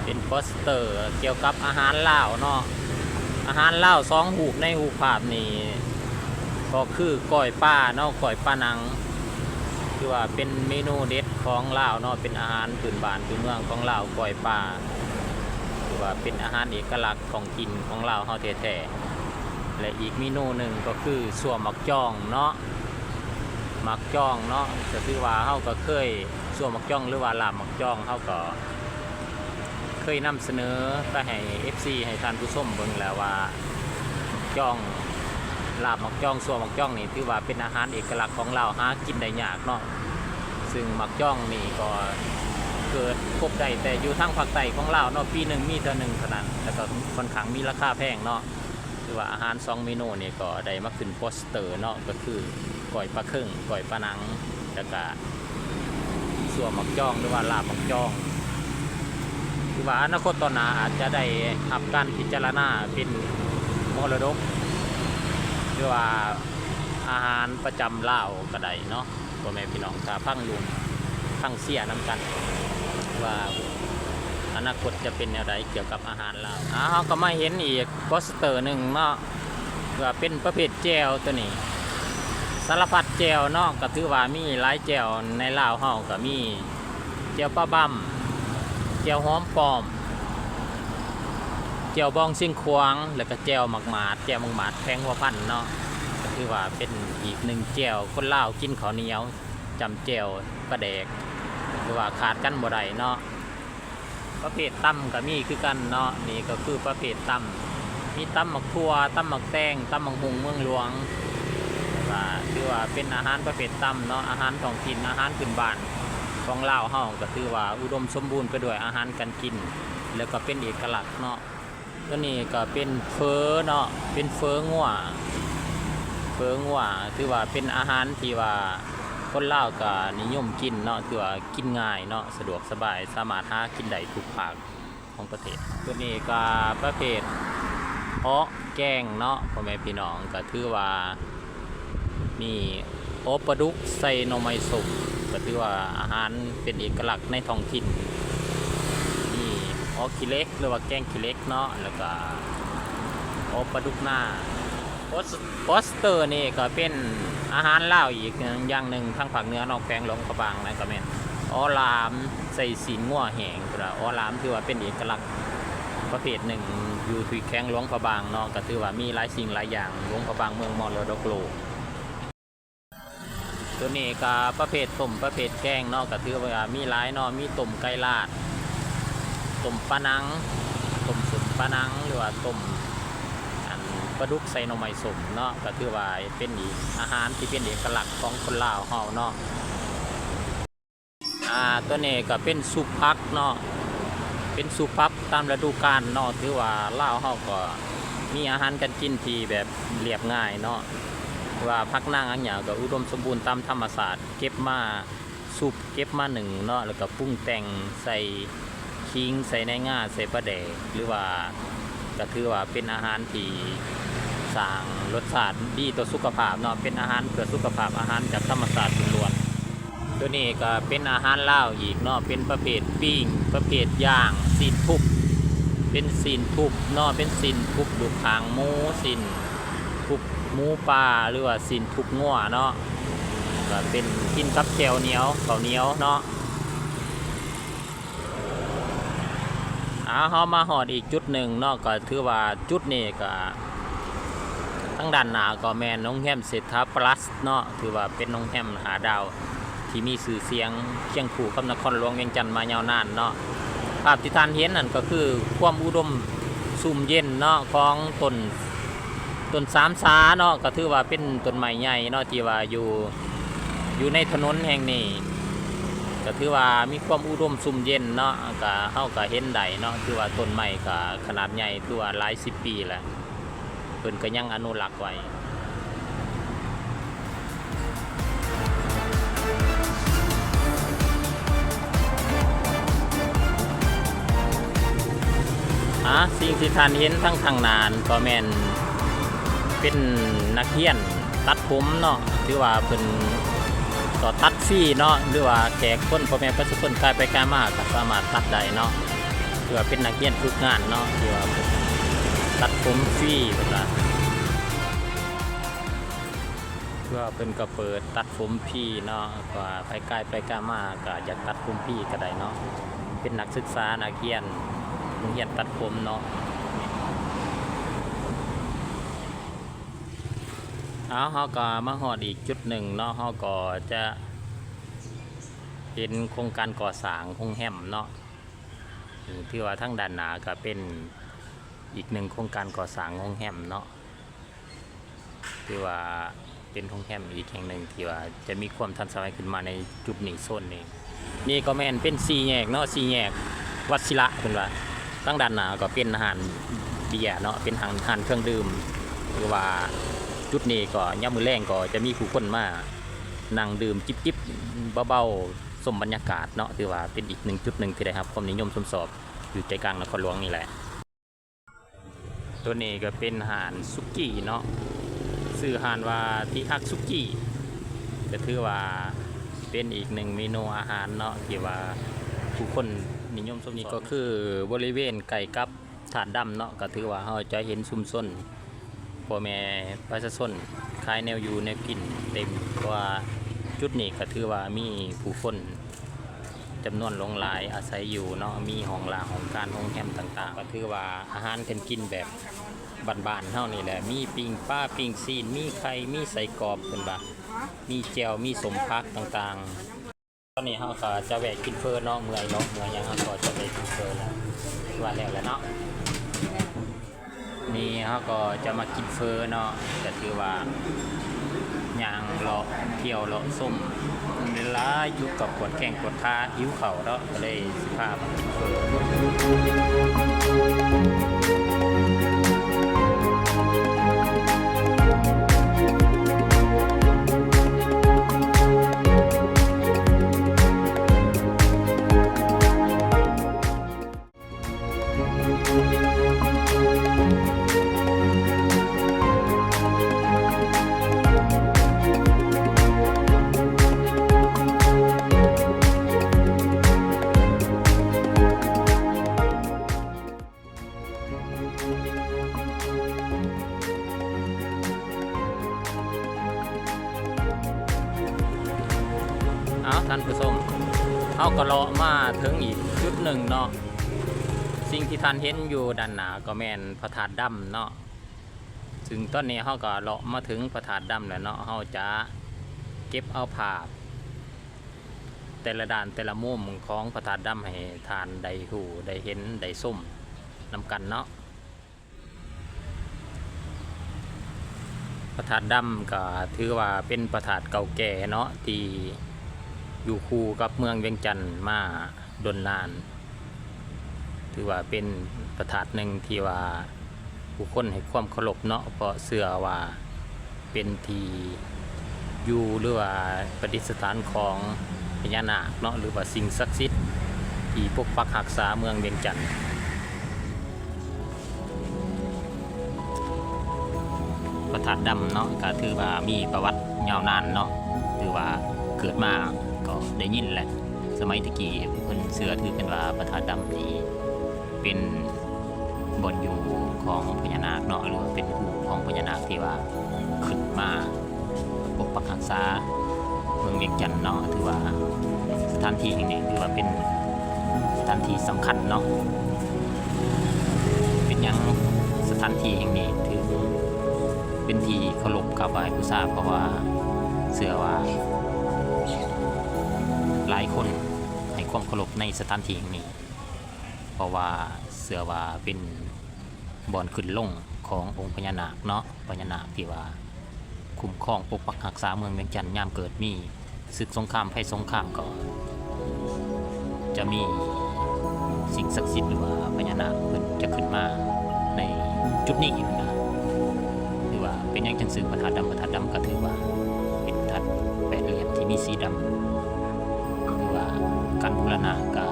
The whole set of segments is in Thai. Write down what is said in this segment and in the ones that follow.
เป็นโปสเตอร์เกี่ยวกับอาหารลาวเนาะอาหารลาว2 หูปในหูปภาพนี่ก็คือก้อยป้าเนาะก้อยป้านังคือว่าเป็นเมนูเด็ดของลาวเนาะเป็นอาหารพื้นบ้านพื้นเมืองของลาวก้อยป้าคือว่าเป็นอาหารเอกลักษณ์ของกินของลาวเฮาแท้ๆและอีกเมนูหนึ่งก็คือสั่วหมักจ้องเนาะหมักจ้องเนาะก็คือว่าเฮาก็เคยสั่วหมักจ้องหรือว่าลาบหมักจ้องเฮาก็เคยนำเสนอไปให้ FC ให้ท่านผู้ชมเบิ่งแล้วว่าจ้องลาบหมักจ้องสั่วหมักจ้องนี่ถือว่าเป็นอาหารเอกลักษณ์ของเราหากินได้ยากเนาะซึ่งหมักจ้องนี่ก็เกิดพบได้แต่อยู่ทางภาคใต้ของเราเนาะปีหนึ่งมีเท่านึงเท่านั้นแล้วก็ค่อนข้างมีราคาแพงเนาะคือว่าอาหาร2 เมนูนี่ก็ได้มาขึ้นโปสเตอร์เนาะก็คือก้อยปลาครึ่งก้อยปลาหนังแล้วก็สั่วหมักจ้องหรือว่าลาบหมักจ้องคือว่าอนาคตต่อหน้าอาจจะได้รับการพิจารณาเป็นมรดกหรือว่าอาหารประจำลาวก็ได้เนาะพ่อแม่พี่น้องถ้าพังลุงพังเสียน้ำกันว่าอนาคตจะเป็นอะไรเกี่ยวกับอาหารลาวเขาก็มาเห็นอีกโปสเตอร์หนึ่งเนาะว่าเป็นประเภทแจวตัวนี้สารพัดแจวเนาะก็ถือว่ามีหลายแจวในลาวเฮาก็มีแจวปลาบั่มแจวหอมปลอมแจวบองซิ่งควงแล้วก็แจวหมักหมาดแจวหมักหมาดแพงหัวพันเนาะก็คือว่าเป็นอีก1 แจวคนลาวกินข้าวเหนียวจำแจวปลาแดกหรือว่าขาดกันบ่ได้เนาะประเภทตำก็มีคือกันเนาะนี่ก็คือประเภทตำมีตำหมักทั่วตำหมักแตงตำหมักหุงเมืองหลวงว่าคือว่าเป็นอาหารประเภทตำเนาะอาหารท้องถิ่นอาหารพื้นบ้านของลาวเฮาก็คือว่าอุดมสมบูรณ์ไปด้วยอาหารการกินแล้วก็เป็นเอกลักษณ์เนาะตัวนี้ก็เป็นเฟอเนาะเป็นเฟองัวคือว่าเป็นอาหารที่ว่าคนลาวก็นิยมกินเนาะคือว่ากินง่ายเนาะสะดวกสบายสามารถหากินได้ทุกภาคของประเทศตัวนี้ก็ประเภทเพาะแกงเนาะพ่อแม่พี่น้องก็ถือว่ามีโอปลาดุกใส่หน่อไม้สุกก็ถือว่าอาหารเป็นเอกลักษณ์ในท้องถิ่นนี่ออขี้เล็กหรือว่าแกงขี้เล็กเนาะแล้วก็โอปลาดุกหน้าโปสเตอร์นี่ก็เป็นอาหารลาวอีกอย่างหนึ่งทางภาคเหนือนอกแขวงหลวงพระบางนะก็แม่นอ้อลามใส่สีงัวแห้งก็อ้อลามถือว่าเป็นเอกลักษณ์ประเภทหนึ่งอยู่ที่แขวงหลวงพระบางเนาะก็ถือว่ามีหลายสิ่งหลายอย่างหลวงพระบางเมืองมรดกโลกตัวนี้ก็ประเภทต้มประเภทแกงเนาะก็ถือว่ามีหลายเนาะมีต้มไก่ลาดต้มปลานังต้มสุดปลานังหรือว่าต้มปลาดุกใส่หน่อไม้ส้มเนาะก็ถือว่าเป็นอีกอาหารที่เป็นเอกลักษณ์ของคนลาวเฮาเนาะตัวนี้ก็เป็นซุปผักเนาะเป็นซุปผักตามฤดูกาลเนาะถือว่าลาวเฮาก็มีอาหารการกินที่แบบเรียบง่ายเนาะว่าผักนางอันหยังก็อุดมสมบูรณ์ตามธรรมชาติเก็บมาซุปเก็บมา1เนาะแล้วก็ปรุงแต่งใส่ขิงใส่ในง่าใส่ปลาแดกหรือว่าก็ถือว่าเป็นอาหารที่สร้างรสชาติดีต่อสุขภาพเนาะเป็นอาหารเพื่อสุขภาพอาหารจากธรรมชาติล้วนตัวนี้ก็เป็นอาหารลาวอีกเนาะเป็นประเภทปิ้งประเภทย่างซีนทุบเป็นซีนทุบเนาะเป็นซีนทุบดูขางหมูซีนทุบหมูปลาหรือว่าซีนทุบงัวเนาะก็เป็นกินกับแจ่วเหนียวข้าวเหนียวเนาะเขามาหอดอีกจุดหนึ่งเนาะก็ถือว่าจุดนี้ก็ทั้งด้านหน้าก็แมนโรงแรมเศรษฐาพลัสเนาะถือว่าเป็นโรงแรม5 ดาวที่มีชื่อเสียงเคียงคู่กับนครหลวงเวียงจันทร์มายาวนานเนาะภาพที่ท่านเห็นนั่นก็คือความอุดมสุ่มเย็นเนาะของต้นสามสาเนาะก็ถือว่าเป็นต้นไม้ใหญ่เนาะที่ว่าอยู่ในถนนแห่งนี้ก็ถือว่ามีความอุดมสุ่มเย็นเนาะก็เฮาก็เห็นได้เนาะคือว่าต้นไม้ก็ขนาดใหญ่ตัวหลาย10 ปีแล้วเพิ่นก็ยังอนุรักษ์ไว้สิ่งที่ท่านเห็นทั้งทางนานก็แม่นเป็นนักเรียนตัดผมเนาะถือว่าเพิ่นก็ตัดฟรีเนาะหรือว่าแขกคนพ่อแม่ประชาชนกายไปกายมาก็สามารถตัดได้เนาะ เพื่อเป็นนักเรียนฝึกงานเนาะที่ว่าตัดผมฟรีเพิ่นว่าเพื่อเพิ่นก็เปิดตัดผมฟรีเนาะว่าไปใกล้ไปกล้ามาก็อยากตัดผมฟรีก็ได้เนาะเป็นนักศึกษานักเรียนโรงเรียนตัดผมเนาะเฮาก็มาฮอดอีกจุดหนึ่งเนาะเฮาก็จะเป็นโครงการก่อสร้างโรงแรมเนาะที่ว่าทั้งด้านหน้าก็เป็นอีกหนึ่งโครงการก่อสร้างโรงแรมเนาะที่ว่าเป็นโรงแรมอีกแห่งหนึ่งที่ว่าจะมีความทันสมัยขึ้นมาในจุดนี้โซนนี้นี่ก็แม่นเป็น4แยกเนาะ4แยกวัชิระเพิ่นว่าทั้งด้านหน้าก็เป็นอาหารเบียร์เนาะเป็นอาหารเครื่องดื่มหรือว่าจุดนี้ก็ยามมื้อแลงก็จะมีผู้คนมานั่งดื่มจิบๆเบาๆชมบรรยากาศเนาะถือว่าเป็นอีกหนึ่งจุดหนึ่งที่ได้รับความนิยมชมชอบอยู่ใจกลางนครหลวงนี่แหละตัวนี้ก็เป็นอาหารสุกี้เนาะชื่ออาหารว่าที่ฮักสุกี้ก็ถือว่าเป็นอีกหนึ่งเมนูอาหารเนาะที่ว่าผู้คนนิยมชมนี้ก็คือบริเวณไก่กับถาดดำเนาะก็ถือว่าเราจะเห็นชุมชนพ่อแม่ประชาชนขายแนวอยู่แนวกินเต็มเพราะว่าจุดนี้ก็ถือว่ามีผู้คนจำนวนหลงหลายอาศัยอยู่เนาะมีห้องลาห้องการห้องแฮมต่างๆก็ถือว่าอาหารเป็นกินแบบบ้านๆเท่านี้แหละมีปิ้งป้าปิ้งซีนมีไข่มีใส่กรอบเป็นบ่ามีแจ่วมีสมพักต่างๆตอนนี้เราก็จะแวะกินเฟอเนาะเมื่อยเนาะเมื่อยยังเราก็จะไปกินเฟอแล้วว่าแล้วเนาะนี่เขาก็จะมากินเฟอเนาะแต่ถือว่ายางเลาะเที่ยวเลาะส้มเวลาอยู่กับปวดแข้งปวดขาหิวเข่าแล้วก็เลยสิพามากินเฟท่านผู้ชมเขาก็เลาะมาถึงอีกจุดหนึ่งเนาะสิ่งที่ท่านเห็นอยู่ด้านหน้าก็แม่นพระธาตุดำเนาะถึงตอนนี้เขาก็เลาะมาถึงพระธาตุดำแล้วเนาะเขาจะเก็บเอาภาพแต่ละด้านแต่ละมุมของพระธาตุดำให้ทานได้หูได้เห็นได้ส้มนำกันเนาะพระธาตุดำก็ถือว่าเป็นพระธาตุเก่าแก่เนาะที่อยู่คู่กับเมืองเวียงจันทร์มาดนนานถือว่าเป็นพระธาตุหนึ่งที่ว่าผู้คนให้ความเคารพเนาะเพราะเชื่อว่าเป็นที่อยู่หรือว่าประดิษฐานของพญานาคเนาะหรือว่าสิ่งศักดิ์สิทธิ์ที่ปกปักรักษาเมืองเวียงจันทร์พระธาตุดำเนาะก็ถือว่ามีประวัติยาวนานเนาะถือว่าเกิดมาก็ได้ยินแหละสมัยตะกี้เพิ่นเชื่อถือกันว่าพระธาตุดำนี้เป็นบ่อนอยู่ของพญานาคเนาะหรือว่าเป็นหูของพญานาคที่ว่าขึ้นมาปกปักรักษาเมืองเวียงจันทน์เนาะถือว่าสถานที่แห่งนี้ถือว่าเป็นสถานที่สำคัญเนาะเป็นยังสถานที่แห่งนี้ถือเป็นที่เคารพกับไหว้บูชาเพราะว่าเชื่อว่าหลายคนให้ความเคารพในสถานที่แห่งนี้เพราะว่าเชื่อว่าเป็นบ่อนขึ้นลงขององค์พญานาคเนาะพญานาคที่ว่าคุ้มครองปกปักรักษาเมืองเวียงจันทน์ยามเกิดมีศึกสงครามภัยสงครามก็จะมีสิ่งศักดิ์สิทธิ์หรือว่าพญานาคเพิ่นจะขึ้นมาในจุดนี้นะถือว่าเป็นอย่างจังสื่อพระธาตุดำพระธาตุดำก็ถือว่าเป็นธาตุแปดเหลี่ยมที่มีสีดำการบูรณะก็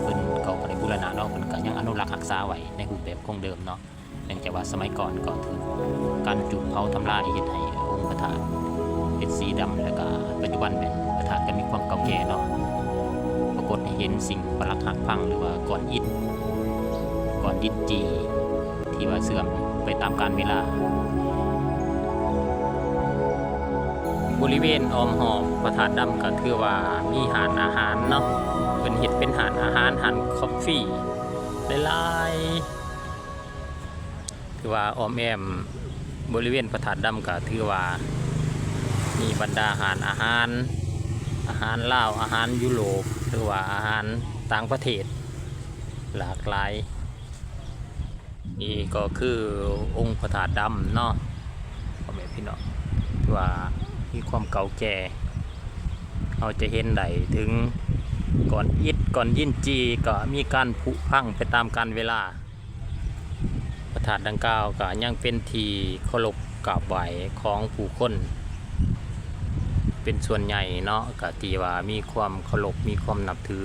เพิ่นก็บ่ได้บูรณะเนาะเพิ่นก็ยังอนุรักษ์รักษาไว้ในรูปแบบคงเดิมเนาะเนื่องจากว่าสมัยก่อนก็ถือการจุดเผาทำลายเฮ็ดให้องค์พระธาตุเป็นสีดำแล้วก็ปัจจุบันเป็นพระธาตุก็มีความเก่าแก่เนาะปรากฏให้เห็นสิ่งปรักหักพังหรือว่าก้อนอิฐ ดินจีที่ว่าเสื่อมไปตามกาลเวลาบริเวณอ้อมหอบพระธาตุดำก็ถือว่ามีหาดอาหารเนาะเป็นเห็ดเป็นหาดอาหารหาดคอฟฟี่หลายๆถือว่าอ้อมแอมบริเวณพระธาตุดำก็ถือว่ามีบรรดาอาหารลาวอาหารยุโรปหรือว่าอาหารต่างประเทศหลากหลายนี่ก็คือองค์พระธาตุดำเนาะพ่อแม่พี่น้องว่ามีความเก่าแก่เราจะเห็นได้ถึงก่อนอิฐก่อนยินจีก็มีการผุพังไปตามกาลเวลาพระธาตุดังกล่าวก็ยังเป็นที่เคารพกราบไหว้ของผู้คนเป็นส่วนใหญ่เนาะก็ที่ว่ามีความเคารพมีความนับถือ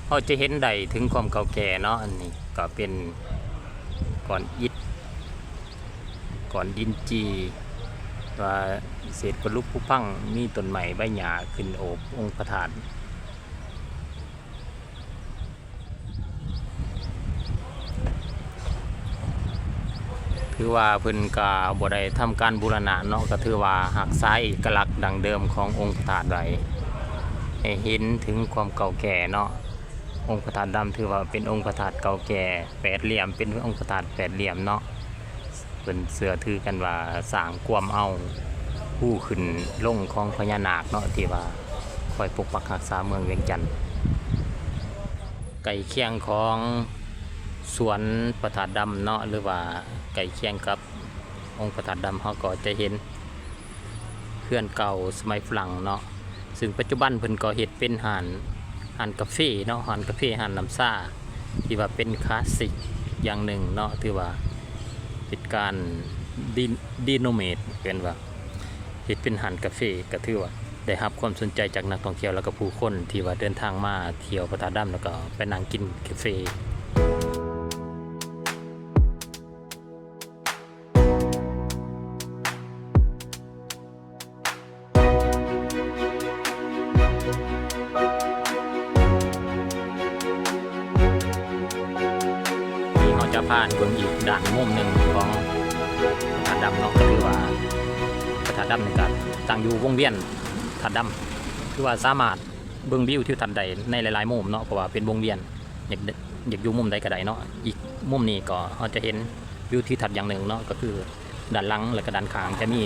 เราจะเห็นได้ถึงความเก่าแก่เนาะอันนี้ก็เป็นก่อนอิฐก่อนดินจีว่าเศษกระลุกผุพังมีต้นไม้ใบหญ้าขึ้นโอบองค์พระธาตุถือว่าเพิ่นก็บ่ได้ทำการบูรณะเนาะก็ถือว่ารักษาเอกลักษณ์ดังเดิมขององค์พระธาตุไว้ให้เห็นถึงความเก่าแก่เนาะองค์พระธาตุดำถือว่าเป็นองค์พระธาตุเก่าแก่แปดเหลี่ยมเป็นองค์พระธาตุแปดเหลี่ยมเนาะเพิ่นเชื่อถือกันว่าสร้างความเอาผู้ขึ้นลงของพญานาคเนาะที่ว่าคอยปกปักรักษาเมืองเวียงจันทน์ไก่เคียงของสวนพระธาตุดำเนาะหรือว่าไก่เคียงกับองค์พระธาตุดำเขาก็จะเห็นเพื่อนเก่าสมัยฝรั่งเนาะซึ่งปัจจุบันเพิ่นก็เฮ็ดเป็นหาดกาแฟเนาะหาดกาแฟหาดน้ำซ่าที่ว่าเป็นคลาสสิกอย่างหนึ่งเนาะถือว่าเป็นการดีโนเมตเป็นว่าเฮ็ดเป็นหาดกาแฟก็ถือว่าได้รับความสนใจจากนักท่องเที่ยวแล้วก็ผู้คนที่ว่าเดินทางมาเที่ยวพระธาตุดำแล้วก็ไปนั่งกินกาแฟจะผ่านเบื้องอีกด่านมุมหนึ่งของพระธาตุดำเนาะก็คือว่าพระธาตุดำในการตั้งอยู่วงเวียนธาตุดำคือว่าสามารถเบื้องวิวที่ทันใดในหลายๆมุมเนาะเพราะว่าเป็นวงเวียนอยากอยู่มุมใดก็ได้เนาะอีกมุมนี้ก็เราจะเห็นวิวที่ทัดอย่างหนึ่งเนาะก็คือด้านหลังและก็ด้านข้างจะมี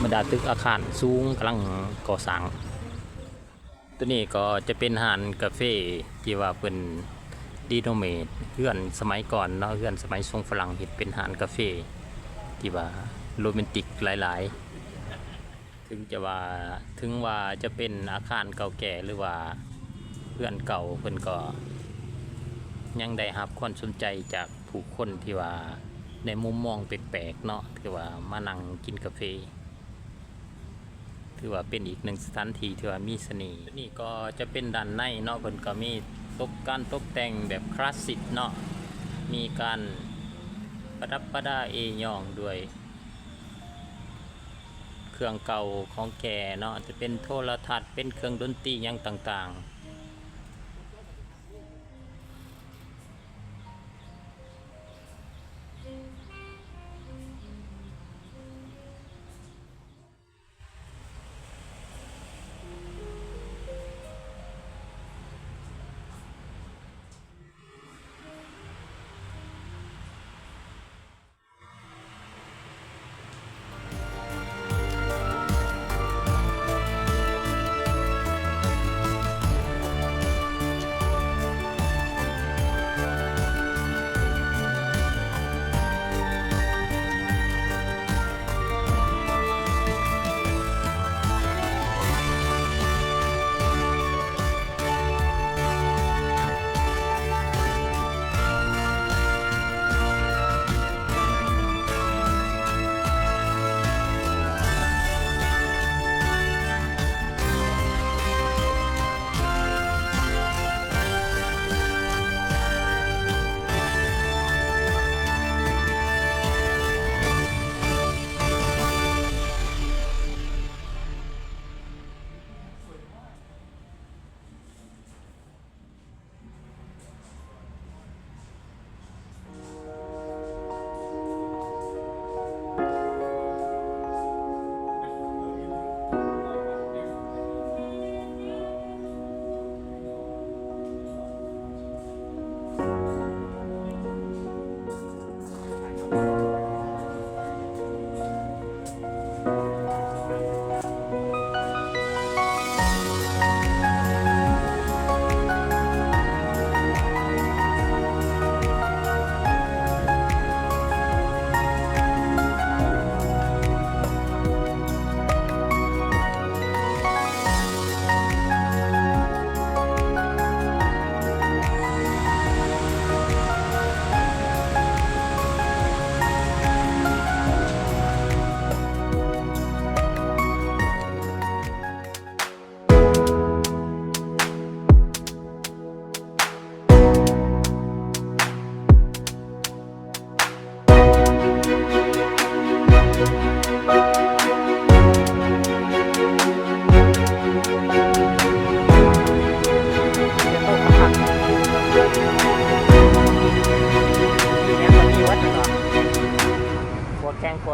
บรรดาตึกอาคารสูงกำลังก่อสร้างตัวนี้ก็จะเป็นหาดกาแฟที่ว่าเป็นดีโนเมตเพื่อนสมัยก่อนเนาะเพื่อนสมัยทรงฝรั่งเห็นเป็นหาดกาแฟที่ว่าโรแมนติกหลายๆถึงว่าจะเป็นอาคารเก่าแก่หรือว่าเพื่อนเก่าเพิ่นก็ยังได้รับความสนใจจากผู้คนที่ว่าในมุมมองแปลกๆเนาะที่ว่ามานั่งกินกาแฟถือว่าเป็นอีกหนึ่งสถานที่ที่ว่ามีเสน่ห์นี่ก็จะเป็นด้านในเนาะเพิ่นก็มีการตกแต่งแบบคลาสสิกเนาะมีการประดับประดาเอย่องด้วยเครื่องเก่าของแกเนาะจะเป็นโทรทัศน์เป็นเครื่องดนตรีอย่างต่างๆ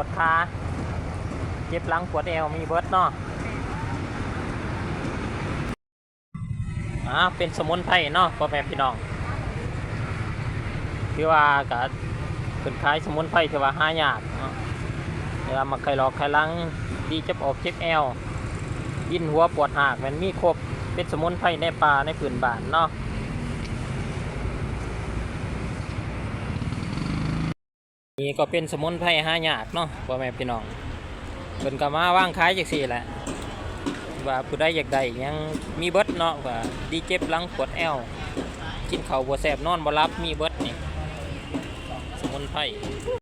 วดขาเจ็บหลังปวดเอวมีเบิดเนาะเป็นสมุนไพรเนาะพ่อแม่พี่น้องที่ว่าก็เป็นคล้ายสมุนไพรที่ว่าหายากเนาะเวลามาไข้หลอกไข้หลังดีเจ็บอกเจ็บเอวยินหัวปวดหากมันมีครบเป็นสมุนไพรในป่าในพื้นบ้านเนาะนี่ก็เป็นสมุนไพรหายากเนาะพ่อแม่พี่น้องเพิ่นก็มาว่างขายจังซี่แหละว่าผู้ใดอยากได้ยังมีเบิดเนาะว่าดีเจ็บหลังปวดแอวกินข้าวบ่แซ่บนอนบ่หลับมีเบิดนี่สมุนไพร